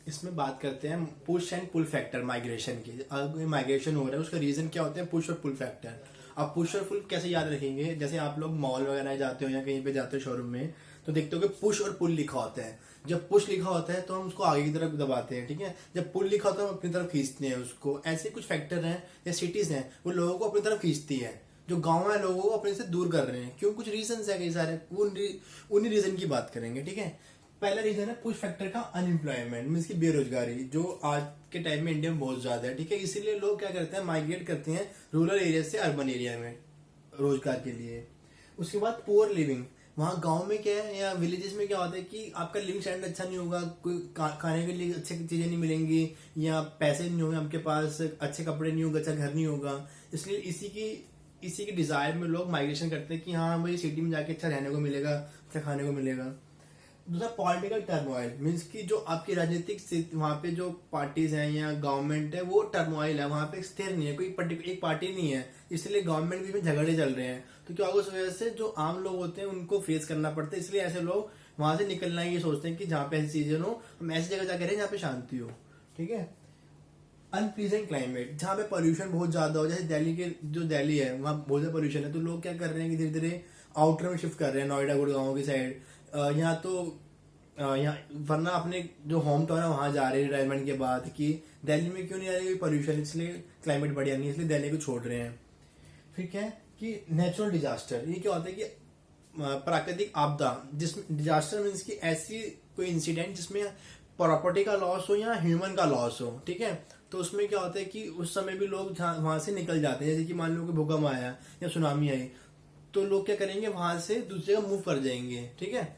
इसमें बात करते हैं push and pull factor migration की। अगर कोई माइग्रेशन हो रहा है उसका रीजन क्या होते हैं, पुश और पुल फैक्टर। अब पुश और पुल कैसे याद रखेंगे, जैसे आप लोग मॉल वगैरह जाते हो या कहीं पे जाते हो शोरूम में, तो देखते हो कि पुश और पुल लिखा होता है। जब पुश लिखा होता है तो हम उसको आगे की तरफ दबाते हैं, ठीक है। जब पुल लिखा होता है हम अपनी तरफ खींचते हैं उसको। ऐसे कुछ फैक्टर हैं या सिटीज हैं वो लोगों को अपनी तरफ खींचती है, जो गांव है लोगों को अपने से दूर कर रहे हैं। क्यों, कुछ रीजन है कई सारे, उन्हीं रीजन की बात करेंगे, ठीक है। पहला रीजन है पुश फैक्टर का अनएम्प्लॉयमेंट, मीन्स की बेरोजगारी, जो आज के टाइम में इंडिया में बहुत ज्यादा है, ठीक है। इसीलिए लोग क्या करते हैं, माइग्रेट करते हैं रूरल एरिया से अर्बन एरिया में रोजगार के लिए। उसके बाद पुअर लिविंग, वहाँ गांव में क्या है या विलेजेस में क्या होता है कि आपका लिविंग स्टैंडर्ड अच्छा नहीं होगा, कोई खाने के लिए अच्छी चीजें नहीं मिलेंगी, या पैसे नहीं होंगे आपके पास, अच्छे कपड़े नहीं होंगे, अच्छा घर नहीं होगा। इसलिए इसी की डिजायर में लोग माइग्रेशन करते हैं कि हाँ मुझे सिटी में जाके अच्छा रहने को मिलेगा, अच्छा खाने को मिलेगा। दूसरा पॉलिटिकल टर्मोइल, मीन्स की जो आपकी राजनीतिक वहाँ पे जो पार्टीज हैं या गवर्नमेंट है वो टर्मोइल है, वहाँ पे स्थिर नहीं है, कोई एक पार्टी नहीं है, इसलिए गवर्नमेंट भी में झगड़े चल रहे हैं। तो क्या होगा, उस वजह से जो आम लोग होते हैं उनको फेस करना पड़ता है। इसलिए ऐसे लोग वहां से निकलना ये सोचते हैं कि जहाँ पे ऐसी चीजें हो, हम ऐसी जगह जाकर रहें जहाँ पे शांति हो, ठीक है। अनप्लीजेंट क्लाइमेट, जहाँ पे पोल्यूशन बहुत ज्यादा हो, जैसे दिल्ली है वहाँ बहुत ज्यादा पोल्यूशन है, तो लोग क्या कर रहे हैं कि धीरे धीरे आउटर में शिफ्ट कर रहे हैं, नोएडा गुड़गांव की साइड। यहाँ तो यहाँ वरना अपने जो होम टाउन है वहां जा रहे हैं रिटायरमेंट के बाद, कि दिल्ली में क्यों नहीं आ रही पोल्यूशन, इसलिए क्लाइमेट बढ़िया नहीं है, इसलिए दिल्ली को छोड़ रहे हैं। फिर क्या है कि नेचुरल डिजास्टर, ये क्या होता है कि प्राकृतिक आपदा, जिसमें डिजास्टर मीन्स की ऐसी कोई इंसिडेंट जिसमें प्रॉपर्टी का लॉस हो या ह्यूमन का लॉस हो, ठीक है। तो उसमें क्या होता है कि उस समय भी लोग वहां से निकल जाते हैं, जैसे कि मान लो कि भूकंप आया या सुनामी आई, तो लोग क्या करेंगे, वहां से दूसरी जगह मूव कर जाएंगे, ठीक है।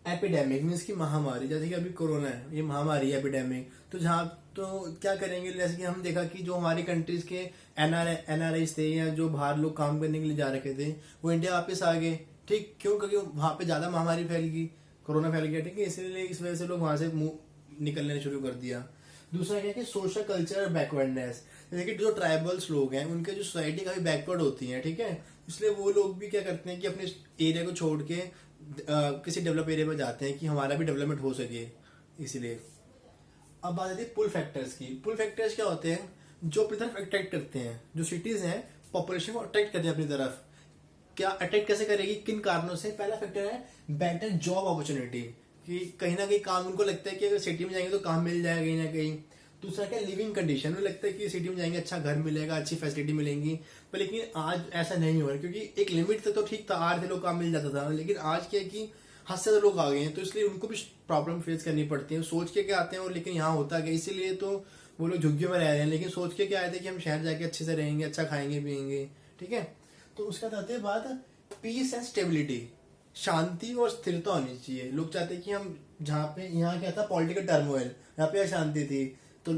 एपिडेमिक मीन्स की महामारी, जैसे कि अभी कोरोना है, ये महामारी है एपिडेमिक, तो जहाँ तो क्या करेंगे, जैसे कि हम देखा कि जो हमारी कंट्रीज के एनआरआई थे या जो बाहर लोग काम करने के लिए जा रखे थे वो इंडिया वापस आ गए, ठीक। क्यों, क्योंकि वहां पे ज्यादा महामारी फैल गई, कोरोना फैल गया, ठीक है। इसलिए इस वजह से लोग वहां से निकलने शुरू कर दिया। दूसरा क्या है कि सोशल कल्चर बैकवर्डनेस, जैसे कि जो ट्राइबल्स लोग हैं उनके जो सोसाइटी काफी बैकवर्ड होती है, ठीक है। इसलिए वो लोग भी क्या करते हैं कि अपने एरिया को छोड़ के किसी डेवलप एरिया में जाते हैं कि हमारा भी डेवलपमेंट हो सके, इसीलिए। अब बात आती है पुल फैक्टर्स की। पुल फैक्टर्स क्या होते हैं, जो अपनी तरफ अट्रैक्ट करते हैं, जो सिटीज हैं पॉपुलेशन को अट्रैक्ट करते हैं अपनी तरफ। क्या अट्रैक्ट कैसे करेगी, किन कारणों से। पहला फैक्टर है बेटर जॉब अपॉर्चुनिटी, कि कहीं ना कहीं काम उनको लगता है कि अगर सिटी में जाएंगे तो काम मिल जाएगा कहीं ना कहीं। दूसरा क्या, लिविंग कंडीशन, उन्हें लगता है कि सिटी में जाएंगे अच्छा घर मिलेगा, अच्छी फैसिलिटी मिलेंगी। पर लेकिन आज ऐसा नहीं हो रहा, क्योंकि एक लिमिट तक तो ठीक था, 8 लोग काम मिल जाता था, लेकिन आज क्या है कि हद से ज्यादा लोग आ गए हैं, तो इसलिए उनको भी प्रॉब्लम फेस करनी पड़ती है। सोच के क्या आते हैं वो, लेकिन यहाँ होता क्या, इसीलिए तो वो लोग झुग्गियों में रह रहे हैं, लेकिन सोच के क्या आए थे कि हम शहर जाके अच्छे से रहेंगे, अच्छा खाएंगे पियेंगे, ठीक है। तो उसका आते हैं बात पीस एंड स्टेबिलिटी, शांति और स्थिरता होनी चाहिए। लोग चाहते हैं कि हम जहाँ पे, यहाँ क्या था पॉलिटिकल टर्मोइल, यहाँ पे अशांति थी, तो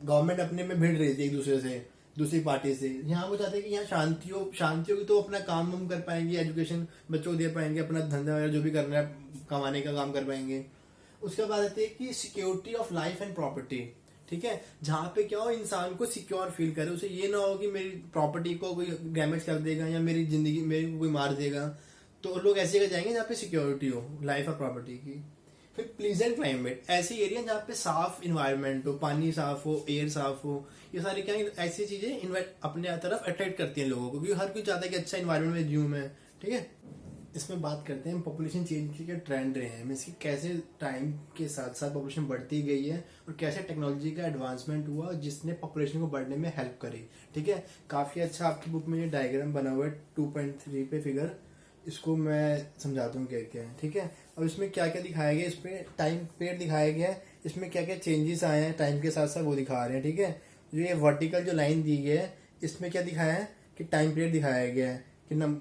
गवर्नमेंट अपने में भिड़ रही थी एक दूसरे से, दूसरी पार्टी से। यहाँ वो चाहते हैं कि यहाँ शांति होगी तो अपना काम हम कर पाएंगे, एजुकेशन बच्चों को दे पाएंगे, अपना धंधा वगैरह जो भी करना है कमाने का काम कर पाएंगे। उसके बाद आती है कि security of life and property, ठीक है। जहाँ पे क्या हो, इंसान को सिक्योर फील करे, उसे ये ना हो कि मेरी प्रॉपर्टी को कोई डैमेज कर देगा या मेरी जिंदगी मेरे को कोई मार देगा। तो लोग ऐसी जगह जाएंगे जहाँ पे सिक्योरिटी हो लाइफ और प्रॉपर्टी की। फिर प्लीजेंट क्लाइमेट, ऐसी एरिया जहाँ पे साफ इन्वायरमेंट हो, पानी साफ हो, एयर साफ हो, ये सारी क्या ऐसी चीजें इन्वाइट अपने तरफ अट्रैक्ट करती हैं लोगों को, क्योंकि हर कोई चाहता है कि अच्छा इन्वायरमेंट में जीऊं मैं, ठीक है। इसमें बात करते हैं पॉपुलेशन चेंज के क्या ट्रेंड रहे हैं, मीन्स कि कैसे टाइम के साथ साथ पॉपुलेशन बढ़ती गई है और कैसे टेक्नोलॉजी का एडवांसमेंट हुआ जिसने पॉपुलेशन को बढ़ने में हेल्प करी, ठीक है। काफी अच्छा आपकी बुक में ये डायग्राम बना हुआ है 2.3 पे फिगर, इसको मैं समझाता हूँ क्या क्या है, ठीक है। अब इसमें क्या क्या दिखाया गया, इसमें टाइम पीरियड दिखाया गया है, इसमें क्या क्या चेंजेस आए हैं टाइम के साथ साथ वो दिखा रहे हैं, ठीक है। जो ये वर्टिकल जो लाइन दी गई है इसमें क्या दिखाया है कि टाइम पीरियड दिखाया गया है कि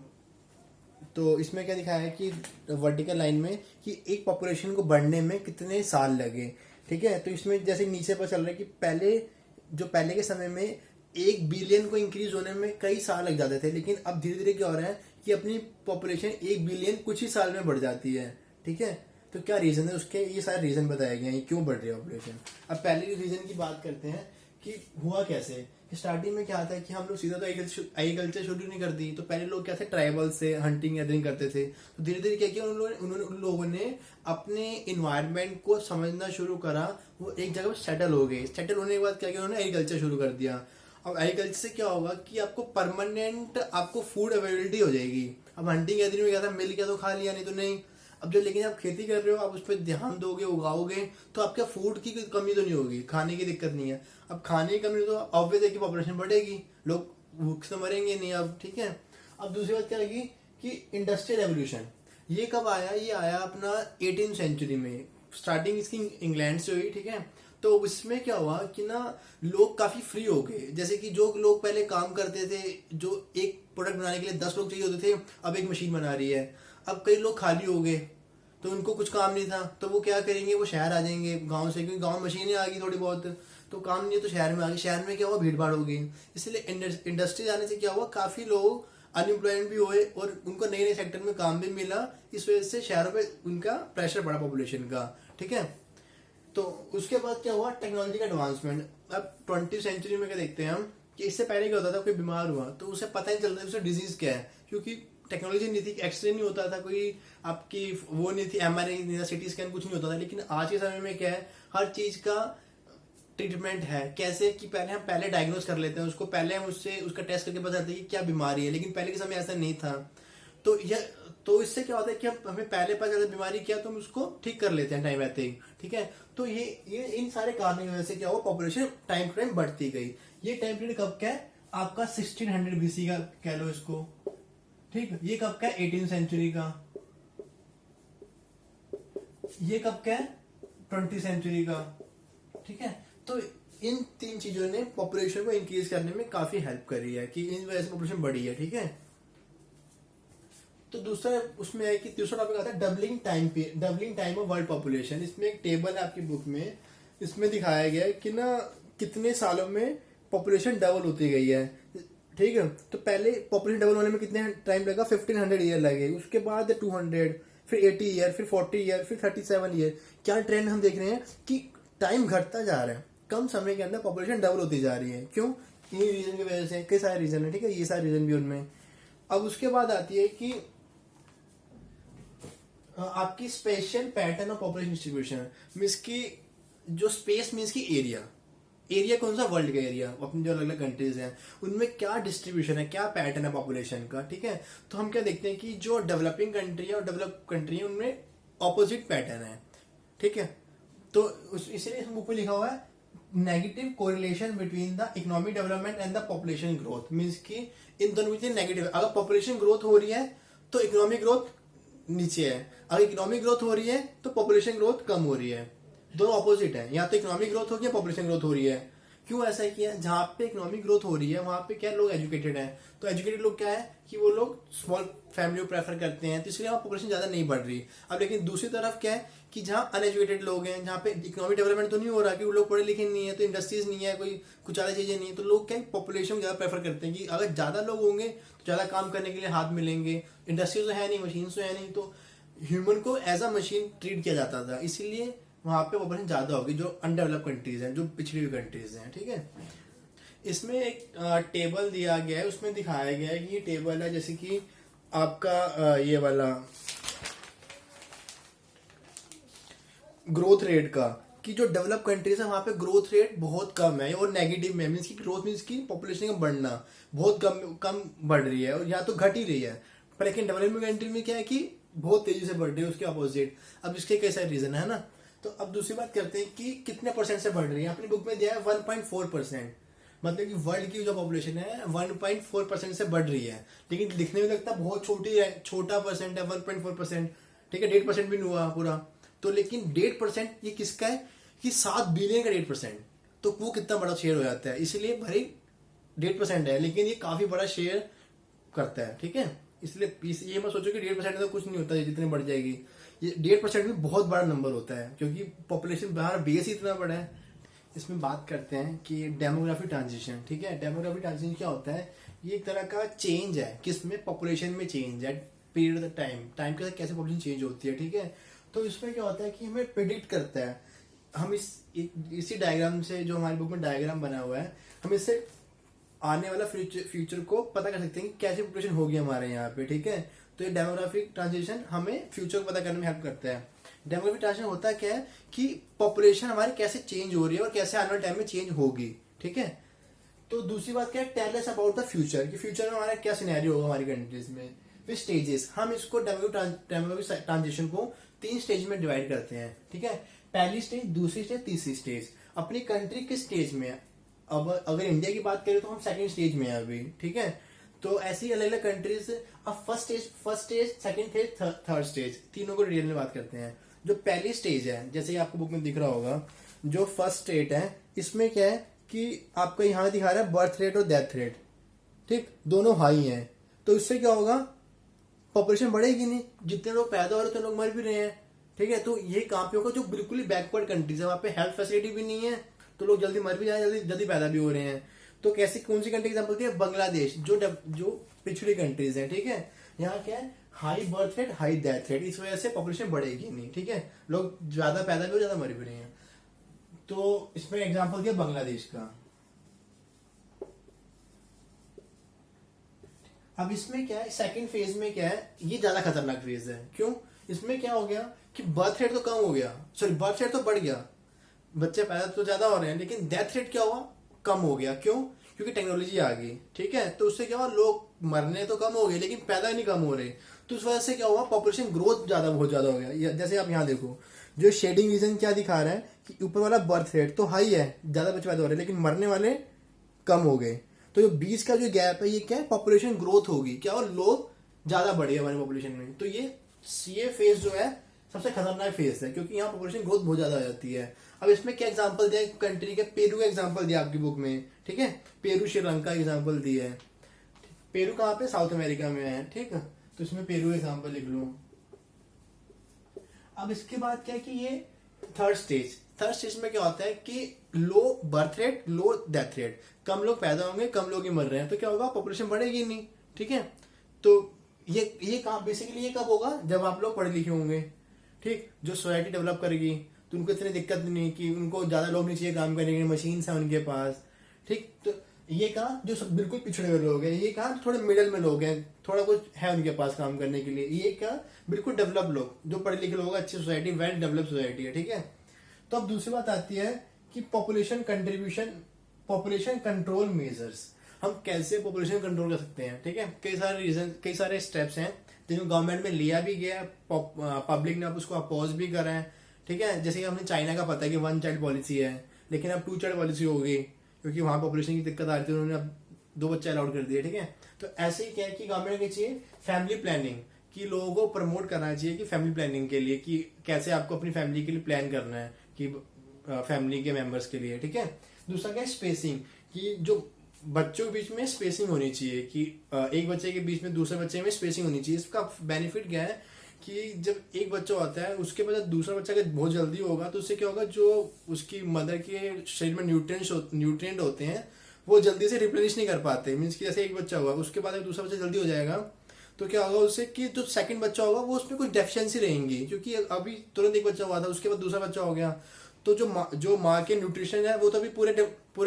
तो इसमें क्या दिखाया है कि वर्टिकल लाइन में कि एक पॉपुलेशन को बढ़ने में कितने साल लगे, ठीक है। तो इसमें जैसे नीचे पर चल रहा है कि पहले के समय में 1 बिलियन को इंक्रीज होने में कई साल लग जाते थे, लेकिन अब धीरे धीरे क्या हो रहा है कि अपनी पॉपुलेशन 1 बिलियन कुछ ही साल में बढ़ जाती है, ठीक है। तो क्या रीजन है उसके, ये सारे रीजन बताए गए हैं क्यों बढ़ रही है पॉपुलेशन। अब पहले रीजन की बात करते हैं कि हुआ कैसे, स्टार्टिंग में क्या था कि हम लोग सीधा तो एग्रीकल्चर शुरू नहीं कर दी, तो पहले लोग क्या थे, ट्राइबल से हंटिंग गैदरिंग करते थे। तो धीरे धीरे क्या किया उन लोगों ने अपने इन्वायरमेंट को समझना शुरू करा, वो एक जगह पर सेटल हो गए। सेटल होने के बाद क्या किया, उन्होंने एग्रीकल्चर शुरू कर दिया। अब एग्रीकल्चर से क्या होगा कि आपको परमानेंट आपको फूड अवेलेबिलिटी हो जाएगी। अब हंटिंग गैदरिंग में क्या था, मिल गया तो खा लिया, नहीं तो नहीं। अब जो लेकिन आप खेती कर रहे हो, आप उस पर ध्यान दोगे, उगाओगे, तो आपके फूड की कोई कमी तो नहीं होगी, खाने की दिक्कत नहीं है। अब खाने की कमी तो ऑब्वियस है कि पॉपुलेशन बढ़ेगी, लोग भूख से मरेंगे नहीं अब, ठीक है। अब दूसरी बात क्या लगी कि इंडस्ट्रियल रेवोल्यूशन ये कब आया, ये आया अपना 18th सेंचुरी में। स्टार्टिंग इसकी इंग्लैंड से हुई, ठीक है। तो उसमें क्या हुआ कि ना लोग काफी फ्री हो गए। जैसे कि जो लोग पहले काम करते थे, जो एक प्रोडक्ट बनाने के लिए 10 लोग चाहिए होते थे, अब एक मशीन बना रही है। अब कई लोग खाली हो गए, तो उनको कुछ काम नहीं था, तो वो क्या करेंगे, वो शहर आ जाएंगे गांव से, क्योंकि गांव मशीनें आ गई थोड़ी बहुत, तो काम नहीं है तो शहर में आ गए। शहर में क्या हुआ, भीड़ भाड़ हो गई। इसलिए इंडस्ट्री आने से क्या हुआ, काफी लोग अनएम्प्लॉयमेंट भी हुए और उनको नए नए सेक्टर में काम भी मिला। इस वजह से शहरों पे उनका प्रेशर बढ़ा पॉपुलेशन का, ठीक है। तो उसके बाद क्या हुआ, टेक्नोलॉजी का एडवांसमेंट। अब 20th सेंचुरी में क्या देखते हैं हम कि इससे पहले क्या होता था, कोई बीमार हुआ तो उसे पता ही चलता उसे डिजीज क्या है, क्योंकि टेक्नोलॉजी नहीं थी, एक्सरे नहीं होता था, कोई आपकी वो नहीं थी, एमआरआई नहीं था, सीटी स्कैन कुछ नहीं होता था। लेकिन आज के समय में क्या है, हर चीज का ट्रीटमेंट है। कैसे कि हम पहले डायग्नोस कर लेते हैं उसको, पहले हम उससे उसका टेस्ट करके बताते हैं कि क्या बीमारी है, लेकिन पहले के समय ऐसा नहीं था। तो यह तो इससे क्या होता है कि हमें पहले पता चलता बीमारी क्या, तो हम उसको ठीक कर लेते हैं टाइम रहते ही, ठीक है। तो ये इन सारे कारणों की वजह से क्या हुआ, पॉपुलेशन टाइम टू टाइम बढ़ती गई। ये टाइम पीरियड कब का है, आपका 1600 BC का कह लो इसको, ठीक। ये कब का है, 18th सेंचुरी का। ये कब का है, 20th सेंचुरी का, ठीक है। तो इन 3 चीजों ने पॉपुलेशन को इंक्रीज करने में काफी हेल्प करी है, कि इन वजह से पॉपुलेशन बढ़ी है, ठीक है। तो दूसरा उसमें है कि दूसरा टॉपिक आता है doubling time of world population. इसमें एक टेबल है आपकी बुक में, इसमें दिखाया गया है कि ना कितने सालों में पॉपुलेशन डबल होती गई है, ठीक है। तो पहले पॉपुलेशन डबल होने में कितने टाइम लगा, 1500 ईयर लगे, उसके बाद 200, फिर 80 ईयर, फिर 40 ईयर, फिर 37 ईयर। क्या ट्रेंड हम देख रहे हैं कि टाइम घटता जा रहा है, कम समय के अंदर पॉपुलेशन डबल होती जा रही है। क्यों, ये रीजन की वजह से, कई सारे रीजन है, ठीक है, ये सारे रीजन भी उनमें। अब उसके बाद आती है कि आपकी special pattern of population distribution, means की जो स्पेस मीन्स की एरिया कौन सा, वर्ल्ड का एरिया, अपनी जो अलग अलग कंट्रीज हैं उनमें क्या डिस्ट्रीब्यूशन है, क्या पैटर्न है पॉपुलेशन का, ठीक है। तो हम क्या देखते हैं कि जो डेवलपिंग कंट्री है और डेवलप कंट्री है उनमें ऑपोजिट पैटर्न है, ठीक है। तो इसलिए इस बुक में लिखा हुआ है negative correlation between the economic development and the population growth, means की इन दोनों में नेगेटिव। अगर पॉपुलेशन ग्रोथ हो रही है तो इकोनॉमिक ग्रोथ नीचे है, अगर इकोनॉमिक ग्रोथ हो रही है तो पॉपुलेशन ग्रोथ कम हो रही है। दोनों ऑपोजिट है, या तो इकोनॉमिक ग्रोथ हो रही है, पॉपुलेशन ग्रोथ हो रही है। क्यों ऐसा किया, जहां पे इकोनॉमिक ग्रोथ हो रही है वहां पे क्या लोग एजुकेटेड हैं, तो एजुकेटेड लोग क्या है कि वो लोग स्मॉल फैमिली को प्रेफर करते हैं, तो इसलिए वहां पॉपुलेशन ज्यादा नहीं बढ़ रही। अब लेकिन दूसरी तरफ क्या है कि जहाँ अनएजुकेटेड लोग हैं, जहाँ पे इकोनॉमिक डेवलपमेंट तो नहीं हो रहा, कि वो लोग पढ़े लिखे नहीं है, तो इंडस्ट्रीज नहीं है, कोई कुछ ज्यादा चीजें नहीं है, तो लोग क्या पॉपुलेशन को ज्यादा प्रेफर करते हैं कि अगर ज्यादा लोग होंगे तो ज्यादा काम करने के लिए हाथ मिलेंगे। इंडस्ट्रीज तो है नहीं, मशीन तो है नहीं, तो ह्यूमन को एज अ मशीन ट्रीट किया जाता था, इसीलिए वहां पे पॉपुलेशन ज्यादा होगी, जो अनडेवलप कंट्रीज हैं, जो पिछड़ी हुई कंट्रीज हैं, ठीक है। इसमें एक टेबल दिया गया है, उसमें दिखाया गया है कि ये टेबल है जैसे कि आपका ये वाला ग्रोथ रेट का, कि जो डेवलप कंट्रीज है वहां पे ग्रोथ रेट बहुत कम है और नेगेटिव में, मीन्स की ग्रोथ मीन्स की पॉपुलेशन का बढ़ना बहुत कम बढ़ रही है, और यहाँ तो घट ही रही है। पर लेकिन डेवलपिंग कंट्री में क्या है कि बहुत तेजी से बढ़ रही है, उसके अपोजिट। अब इसके कई सारे रीजन है ना। तो अब दूसरी बात करते हैं कि कितने परसेंट से बढ़ रही है। अपनी बुक में दिया है 1.4%, मतलब कि वर्ल्ड की जो पॉपुलेशन है 1.4% से बढ़ रही है, लेकिन दिखने में लगता है बहुत छोटा परसेंट है 1.4%, ठीक है, 1.5% भी नहीं हुआ पूरा। तो लेकिन 1.5% ये किसका है कि 7 बिलियन का 1.5%, तो वो कितना बड़ा शेयर हो जाता है। इसलिए भले 1.5% है लेकिन ये काफी बड़ा शेयर करता है, ठीक है। इसलिए ये मत सोचो कि 1.5% तो कुछ नहीं होता है, जितनी बढ़ जाएगी। ये 1.5% भी बहुत बड़ा नंबर होता है, क्योंकि पॉपुलेशन बाहर बेस ही इतना बड़ा है। इसमें बात करते हैं कि डेमोग्राफी ट्रांजिशन, ठीक है। डेमोग्राफी ट्रांजिशन क्या होता है, ये एक तरह का चेंज है, किसमें, पॉपुलेशन में चेंज है, पीरियड ऑफ टाइम के साथ कैसे पॉपुलेशन चेंज होती है, ठीक है। तो इसमें क्या होता है कि हमें प्रिडिक्ट करता है, हम इसी डायग्राम से, जो हमारी बुक में डायग्राम बना हुआ है, हम इससे आने वाला फ्यूचर को पता कर सकते हैं कि कैसी पॉपुलेशन होगी हमारे यहाँ पे, ठीक है। तो ये डेमोग्राफिक ट्रांजिशन हमें फ्यूचर को पता करने में हेल्प करता है। डेमोग्राफिक ट्रांजिशन होता है क्या है कि पॉपुलेशन हमारी कैसे चेंज हो रही है और कैसे आने वाले टाइम में चेंज होगी, ठीक है। तो दूसरी बात क्या है, tell us about the future, कि फ्यूचर में हमारा क्या सिनेरियो होगा हमारी कंट्रीज में। फिर स्टेजेस, हम इसको डेमोग्राफिक ट्रांजिशन को 3 स्टेज में डिवाइड करते हैं, ठीक है। पहली स्टेज, दूसरी स्टेज, तीसरी स्टेज। अपनी कंट्री किस स्टेज में है, अब अगर इंडिया की बात करें तो हम सेकंड स्टेज में है अभी, ठीक है। तो ऐसी अलग अलग कंट्रीज, अब first stage, second stage, third stage, तीनों को डिटेल में बात करते हैं। जो पहली स्टेज है, जैसे आपको बुक में दिख रहा होगा, जो फर्स्ट स्टेट है, इसमें क्या है कि आपका यहाँ दिखा रहा है बर्थ रेट और डेथ रेट, ठीक, दोनों हाई हैं। तो इससे क्या होगा, पॉपुलेशन बढ़ेगी नहीं, जितने लोग पैदा हो रहे हैं उतने लोग मर भी रहे हैं, ठीक है। तो ये कहाँ पे होगा, जो बिल्कुल ही बैकवर्ड कंट्रीज है, वहाँ पे हेल्थ फैसिलिटी भी नहीं है, तो लोग जल्दी मर भी जाए, जल्दी जल्दी पैदा भी हो रहे हैं। तो कैसी कौन सी कंट्री एग्जाम्पल दी है, बांग्लादेश, जो पिछड़ी कंट्रीज है, ठीक है। यहाँ क्या है, high birth rate, high death rate, इस वजह से पॉपुलेशन बढ़ेगी नहीं, ठीक है। लोग ज्यादा पैदा भी हो, ज्यादा मर भी रहे हैं। तो इसमें एग्जाम्पल दिया बांग्लादेश का। अब इसमें क्या है, सेकंड फेज में क्या है, ये ज्यादा खतरनाक फेज है। क्यों, इसमें क्या हो गया कि बर्थ रेट तो कम हो गया, सॉरी बर्थ रेट तो बढ़ गया, बच्चे पैदा तो ज्यादा हो रहे हैं, लेकिन डेथ रेट क्या हुआ, कम हो गया। क्यों, क्योंकि टेक्नोलॉजी आ गई, ठीक है। तो उससे क्या हुआ, लोग मरने तो कम हो गए लेकिन पैदा नहीं कम हो रहे। तो उस वजह से क्या हुआ, पॉपुलेशन ग्रोथ बहुत ज्यादा हो गया। जैसे आप यहाँ देखो, जो शेडिंग रीजन क्या दिखा रहा है कि ऊपर वाला बर्थ रेट तो हाई है, ज्यादा बच्चे पैदा हो रहे हैं, लेकिन मरने वाले कम हो गए। तो जो बीच का जो गैप है, ये क्या है, पॉपुलेशन ग्रोथ होगी क्या, और लोग ज्यादा बढ़े हमारे पॉपुलेशन में। तो ये फेज जो है सबसे खतरनाक फेज है, क्योंकि यहाँ पॉपुलेशन ग्रोथ बहुत ज्यादा आ जाती है। अब इसमें क्या एग्जांपल दिया कंट्री के, पेरू का एग्जांपल दिया आपकी बुक में, ठीक है। पेरू श्रीलंका एग्जांपल दिया है। पेरू कहाँ पे, साउथ अमेरिका में है, ठीक है। तो इसमें पेरू एग्जांपल लिख लो। अब इसके बाद क्या है कि ये थर्ड स्टेज में क्या होता है कि low birth rate, low death rate, कम लोग पैदा होंगे, कम लोग ही मर रहे हैं, तो क्या होगा, पॉपुलेशन बढ़ेगी नहीं, ठीक है। तो ये काम बेसिकली ये कब होगा, जब आप लोग पढ़े लिखे होंगे, ठीक। जो सोसाइटी डेवलप करेगी तो उनको इतनी दिक्कत नहीं कि उनको ज्यादा लोग नहीं चाहिए काम करने के लिए, मशीन्स है उनके पास, ठीक। तो ये कहा जो सब बिल्कुल पिछड़े हुए लोग हैं, ये कहा थोड़े मिडिल में लोग हैं, थोड़ा कुछ है उनके पास काम करने के लिए, ये क्या बिल्कुल डेवलप लोग, जो पढ़े लिखे लोग, अच्छी सोसाइटी, वेल डेवलप सोसाइटी है, ठीक है। तो अब दूसरी बात आती है कि पॉपुलेशन कंट्रोल मेजर्स, हम कैसे पॉपुलेशन कंट्रोल कर सकते हैं, ठीक है। कई सारे स्टेप्स हैं जिनको गवर्नमेंट में लिया भी गया, पब्लिक ने अब उसको अपोज भी करा है, ठीक है। जैसे कि हमें चाइना का पता है कि 1 चाइल्ड पॉलिसी है, लेकिन अब 2 चाइल्ड पॉलिसी हो गई, क्योंकि वहां पॉपुलेशन की दिक्कत आ रही थी, उन्होंने अब 2 बच्चे अलाउड कर दिए, ठीक है। तो ऐसे ही क्या है कि गवर्नमेंट को चाहिए फैमिली प्लानिंग, कि लोगों को प्रमोट करना चाहिए कि फैमिली प्लानिंग के लिए, कि कैसे आपको अपनी फैमिली के लिए प्लान करना है, कि फैमिली के मेंबर्स के लिए, ठीक है। दूसरा क्या है, स्पेसिंग, कि जो बच्चों के बीच में स्पेसिंग होनी चाहिए, कि एक बच्चे के बीच में दूसरे बच्चे में स्पेसिंग होनी चाहिए। इसका बेनिफिट क्या है कि जब एक बच्चा होता है, उसके बाद दूसरा बच्चा अगर बहुत जल्दी होगा, तो उससे क्या होगा, जो उसकी मदर के शरीर में न्यूट्रिएंट होते हैं, वो जल्दी से रिप्लेनिश नहीं कर पाते। मीन्स कि जैसे एक बच्चा हुआ, उसके बाद अगर दूसरा बच्चा जल्दी हो जाएगा, तो क्या होगा उससे कि जो सेकंड बच्चा होगा वो उसमें कुछ डेफिशिएंसी रहेंगी, क्योंकि अभी तुरंत एक बच्चा हुआ था, उसके बाद दूसरा बच्चा हो गया, तो जो माँ के न्यूट्रिशन है वो तो अभी पूरे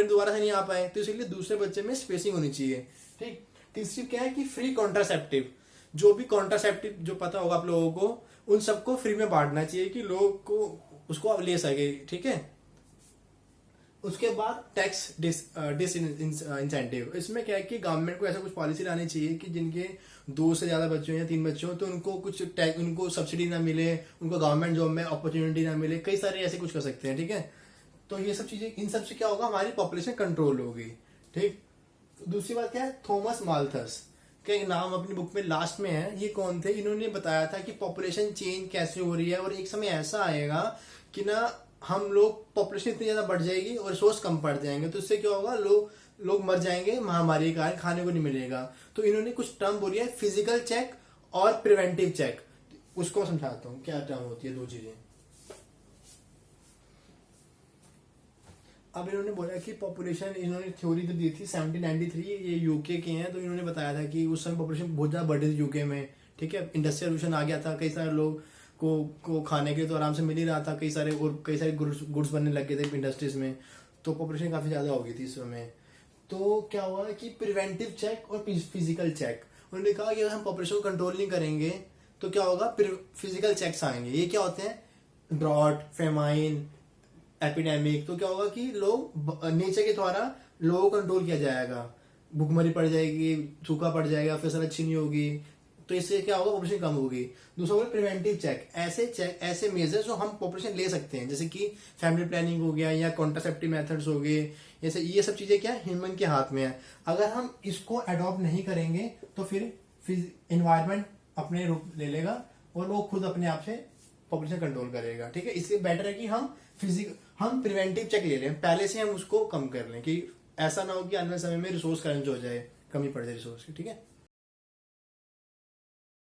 दोबारा से नहीं आ पाए, तो इसलिए दूसरे बच्चे में स्पेसिंग होनी चाहिए, ठीक। तीसरी क्या है कि फ्री कॉन्ट्रासेप्टिव, जो भी कॉन्ट्रासेप्टिव जो पता होगा आप लोगों को, उन सबको फ्री में बांटना चाहिए कि लोग को उसको ले सके, ठीक है। उसके बाद टैक्स इंसेंटिव, इसमें क्या है कि गवर्नमेंट को ऐसा कुछ पॉलिसी लानी चाहिए कि जिनके 2 से ज्यादा बच्चे हो या 3 बच्चे हो, तो उनको कुछ उनको सब्सिडी ना मिले, उनको गवर्नमेंट जॉब में अपॉर्चुनिटी ना मिले, कई सारे ऐसे कुछ कर सकते हैं, ठीक है। तो ये सब चीजें, इन सब से क्या होगा, हमारी पॉपुलेशन कंट्रोल होगी, ठीक। दूसरी बात क्या है, थॉमस माल्थस का एक नाम अपनी बुक में लास्ट में है। ये कौन थे, इन्होंने बताया था कि पॉपुलेशन चेंज कैसे हो रही है, और एक समय ऐसा आएगा कि ना हम लोग, पॉपुलेशन इतनी ज्यादा बढ़ जाएगी और रिसोर्स कम पड़ जाएंगे, तो इससे क्या होगा, लोग मर जाएंगे, महामारी के कारण खाने को नहीं मिलेगा। तो इन्होंने कुछ टर्म बोली है, फिजिकल चेक और प्रिवेंटिव चेक। उसको समझाता हूँ क्या टर्म होती है, 2 चीजें। अब इन्होंने बोला कि पॉपुलेशन, इन्होंने थ्योरी तो दी थी 1793, ये यूके के हैं, तो इन्होंने बताया था कि उस समय पॉपुलेशन बहुत ज्यादा बढ़ रही थी यूके में, ठीक है। इंडस्ट्रियल रेवोल्यूशन आ गया था, कई सारे लोग को खाने के लिए तो आराम से मिल ही रहा था, कई सारे गुड्स बनने लग गए थे इंडस्ट्रीज में, तो पॉपुलेशन काफी ज्यादा हो गई थी इस समय। तो क्या हुआ कि प्रिवेंटिव चेक और फिजिकल चेक, उन्होंने कहा कि अगर हम पॉपुलेशन कंट्रोल नहीं करेंगे तो क्या होगा, फिजिकल चेक्स आएंगे। ये क्या होते हैं, ड्रॉट, फेमाइन, एपिडेमिक। तो क्या होगा कि लोग नेचर के द्वारा लोगों को कंट्रोल किया जाएगा, भूखमरी पड़ जाएगी, सूखा पड़ जाएगा, फसल अच्छी नहीं होगी, तो इससे क्या होगा, पॉपुलेशन कम होगी। दूसरा होगा प्रिवेंटिव चेक, ऐसे मेजर जो हम पॉपुलेशन ले सकते हैं, जैसे कि फैमिली प्लानिंग हो गया या कॉन्ट्रासेप्टिव मेथड्स हो गए, जैसे ये सब चीजें क्या ह्यूमन के हाथ में है। अगर हम इसको अडॉप्ट नहीं करेंगे तो फिर एनवायरमेंट अपने रूप ले लेगा और वो खुद अपने आप से पॉपुलेशन कंट्रोल करेगा। ठीक है, इसलिए बेटर है कि हम प्रिवेंटिव चेक ले लें, पहले से हम उसको कम कर लें, कि ऐसा ना हो कि आने वाले समय में रिसोर्स क्रंच हो जाए, कमी पड़ जाए रिसोर्स की। ठीक है।